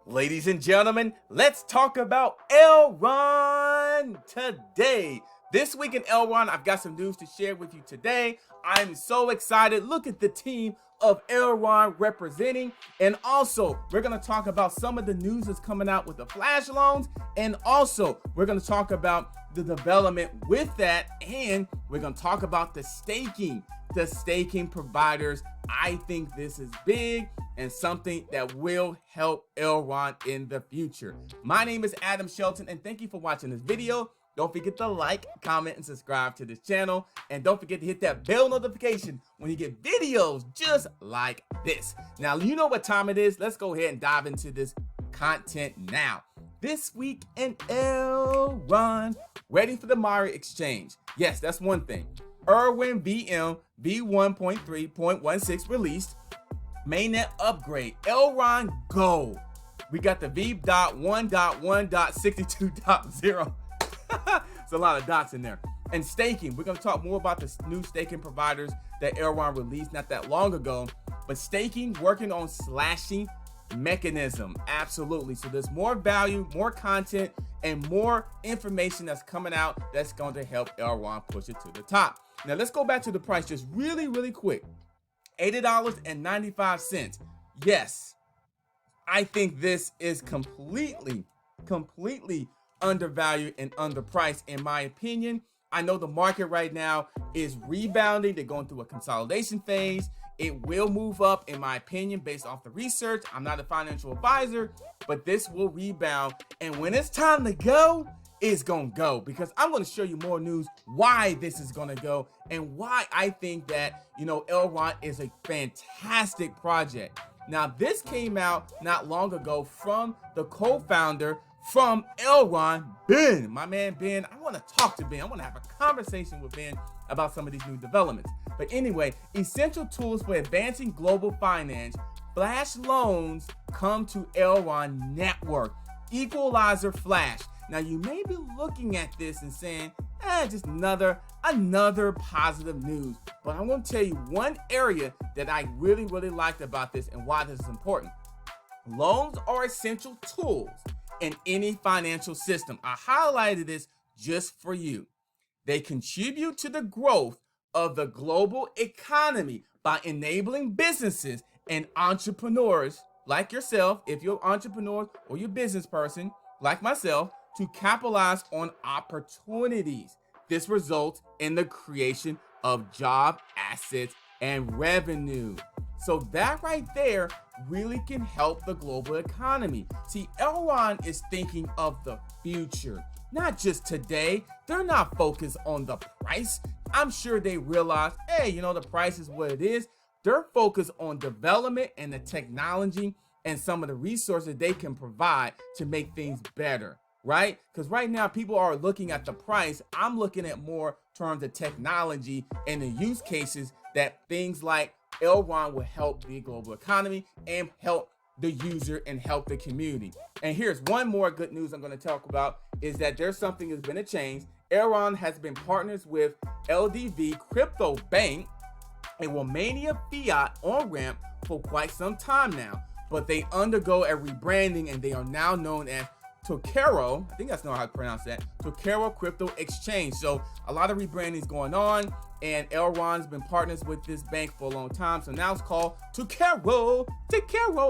Ladies and gentlemen, let's talk about Elron today. This week in Elron, I've got some news to share with you today. I'm so excited. Look at the team of Elron representing. And also, we're going to talk about some of the news that's coming out with the flash loans. And also, we're going to talk about the development with that. And we're going to talk about the staking providers. I think this is big and something that will help Elron in the future. My name is Adam Shelton, and thank you for watching this video. Don't forget to like, comment, and subscribe to this channel. And don't forget to hit that bell notification when you get videos just like this. Now, you know what time it is. Let's go ahead and dive into this content now. This week in Elron, ready for the Mari exchange. Yes, that's one thing. Irwin VM v1.3.16 released. Mainnet upgrade. Elron Go. We got the v.1.1.62.0. It's a lot of dots in there. And staking. We're going to talk more about the new staking providers that Elron released not that long ago. But staking, working on slashing mechanism. Absolutely. So there's more value, more content, and more information that's coming out that's going to help Elron push it to the top. Now let's go back to the price just really quick. $80.95. Yes, I think this is completely undervalued and underpriced in my opinion. I know the market right now is rebounding. They're going through a consolidation phase. It will move up in my opinion based off the research. I'm not a financial advisor, but this will rebound. And when it's time to go, it's gonna go, because I'm gonna show you more news why this is gonna go and why I think that, Elron is a fantastic project. Now, this came out not long ago from the co-founder from Elron, Ben. My man Ben, I want to talk to Ben. I want to have a conversation with Ben about some of these new developments. But anyway, essential tools for advancing global finance. Flash loans come to Elron network. Equalizer Flash. Now, you may be looking at this and saying, just another positive news. But I'm going to tell you one area that I really liked about this and why this is important. Loans are essential tools in any financial system. I highlighted this just for you. They contribute to the growth of the global economy by enabling businesses and entrepreneurs like yourself, if you're an entrepreneur or you're a business person like myself, to capitalize on opportunities. This results in the creation of job, assets, and revenue. So that right there really can help the global economy. See, Elron is thinking of the future, not just today. They're not focused on the price. I'm sure they realize, the price is what it is. They're focused on development and the technology and some of the resources they can provide to make things better. Right? Because right now people are looking at the price. I'm looking at more terms of technology and the use cases that things like Elron will help the global economy and help the user and help the community. And here's one more good news I'm going to talk about is that there's something that's been a change. Elron has been partners with LDV Crypto Bank, a Romania fiat on-ramp for quite some time now, but they undergo a rebranding and they are now known as Tokero, I think that's not how to pronounce that, Tokero Crypto Exchange. So a lot of rebranding is going on, and Elron's been partners with this bank for a long time. So now it's called Tokero.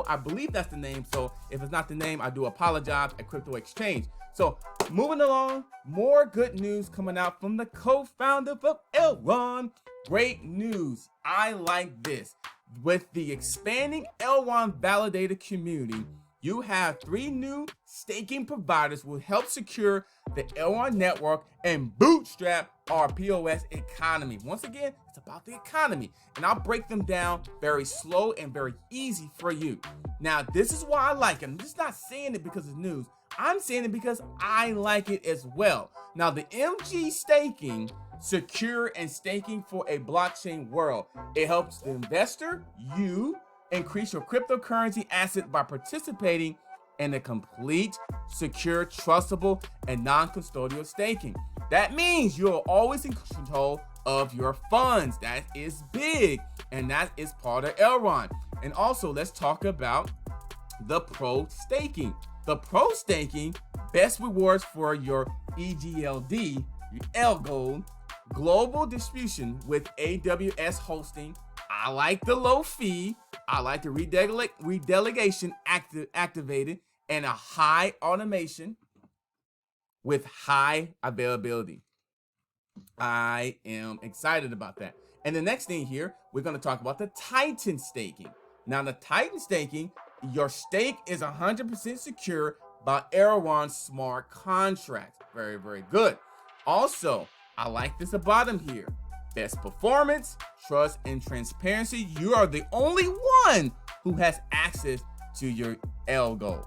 I believe that's the name. So if it's not the name, I do apologize, at Crypto Exchange. So moving along, more good news coming out from the co-founder of Elron. Great news. I like this. With the expanding Elron validator community, you have 3 new staking providers will help secure the Elron network and bootstrap our POS economy. Once again, it's about the economy, and I'll break them down very slow and very easy for you. Now, this is why I like it. I'm just not saying it because it's news. I'm saying it because I like it as well. Now, the MG staking, secure and staking for a blockchain world. It helps the investor, you, increase your cryptocurrency asset by participating in a complete, secure, trustable, and non-custodial staking. That means you're always in control of your funds. That is big, and that is part of Elron. And also, let's talk about the pro staking. The pro staking, best rewards for your EGLD, your Algo, global distribution with AWS hosting. I like the low fee. I like the redelegation activated and a high automation with high availability. I am excited about that. And the next thing here, we're going to talk about the Titan staking. Now, the Titan staking, your stake is 100% secure by Erewhon smart contracts. Very, very good. Also, I like this at bottom here. Best performance, trust, and transparency. You are the only one who has access to your Algo.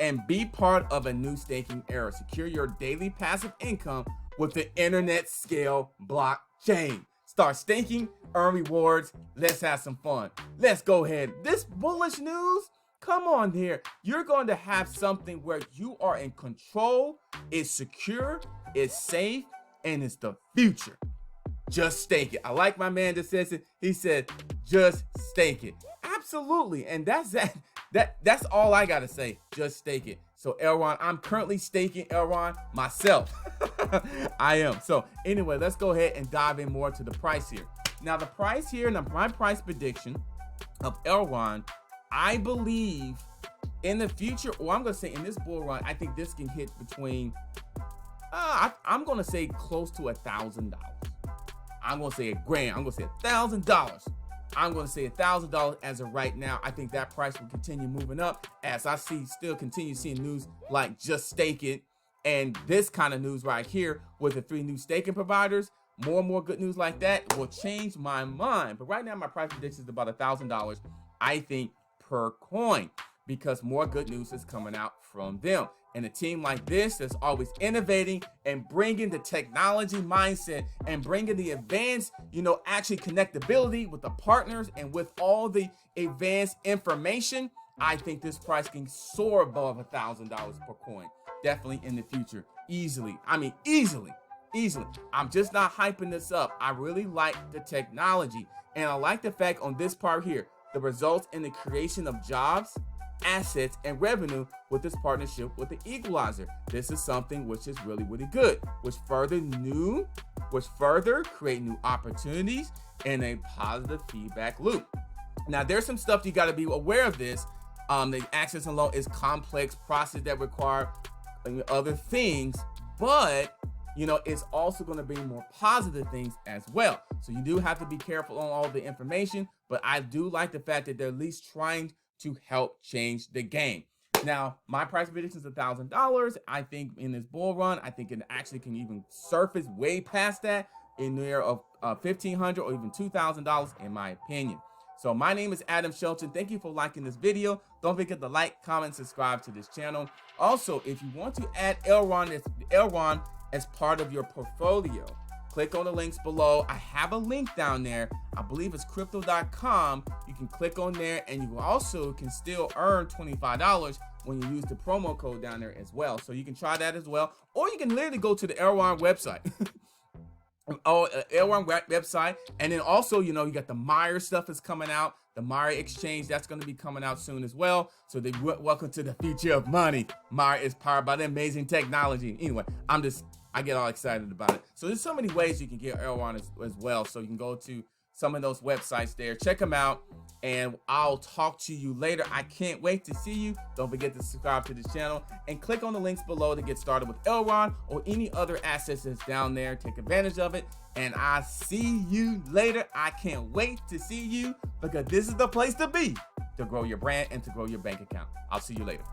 And be part of a new staking era. Secure your daily passive income with the internet scale blockchain. Start staking, earn rewards. Let's have some fun. Let's go ahead. This bullish news, come on here. You're going to have something where you are in control. It's secure, it's safe, and it's the future. Just stake it. I like my man that says it. He said, just stake it. Absolutely. And that's that. That's all I gotta say. Just stake it. So Erewhon, I'm currently staking Erewhon myself. I am. So anyway, let's go ahead and dive in more to the price here. Now the price here, now my price prediction of Erewhon, I believe in the future, or I'm gonna say in this bull run, I think this can hit between, I'm gonna say close to $1,000. I'm gonna say $1,000. I'm gonna say $1,000. I'm going to say $1,000 as of right now. I think that price will continue moving up as I continue seeing news like Just Stake It and this kind of news right here with the 3 new staking providers. More and more good news like that will change my mind. But right now, my price prediction is about $1,000, I think, per coin, because more good news is coming out from them. And a team like this that's always innovating and bringing the technology mindset and bringing the advanced, actually connectability with the partners and with all the advanced information, I think this price can soar above $1,000 per coin. Definitely in the future. Easily. I mean, easily. I'm just not hyping this up. I really like the technology. And I like the fact on this part here, the results in the creation of jobs, assets, and revenue with this partnership with the Equalizer. This is something which is really, really good, which further create new opportunities and a positive feedback loop. Now, there's some stuff you got to be aware of this. The access and loan is complex process that require other things, but it's also going to bring more positive things as well. So you do have to be careful on all the information, but I do like the fact that they're at least trying to help change the game. Now, my price prediction is $1,000. I think in this bull run, I think it actually can even surface way past that in there of $1,500 or even $2,000 in my opinion. So my name is Adam Shelton. Thank you for liking this video. Don't forget to like, comment, subscribe to this channel. Also, if you want to add Erewhon as part of your portfolio, click on the links below. I have a link down there. I believe it's crypto.com. You can click on there, and you also can still earn $25 when you use the promo code down there as well. So you can try that as well. Or you can literally go to the Erewhon website. Erewhon website. And then also, you got the Mire stuff is coming out. The Mire exchange, that's going to be coming out soon as well. So welcome to the future of money. Mire is powered by the amazing technology. Anyway, I get all excited about it. So there's so many ways you can get Erewhon as well. So you can go to some of those websites there, check them out, and I'll talk to you later. I can't wait to see you. Don't forget to subscribe to this channel and click on the links below to get started with Erewhon or any other assets that's down there. Take advantage of it, and I'll see you later. I can't wait to see you because this is the place to be to grow your brand and to grow your bank account. I'll see you later.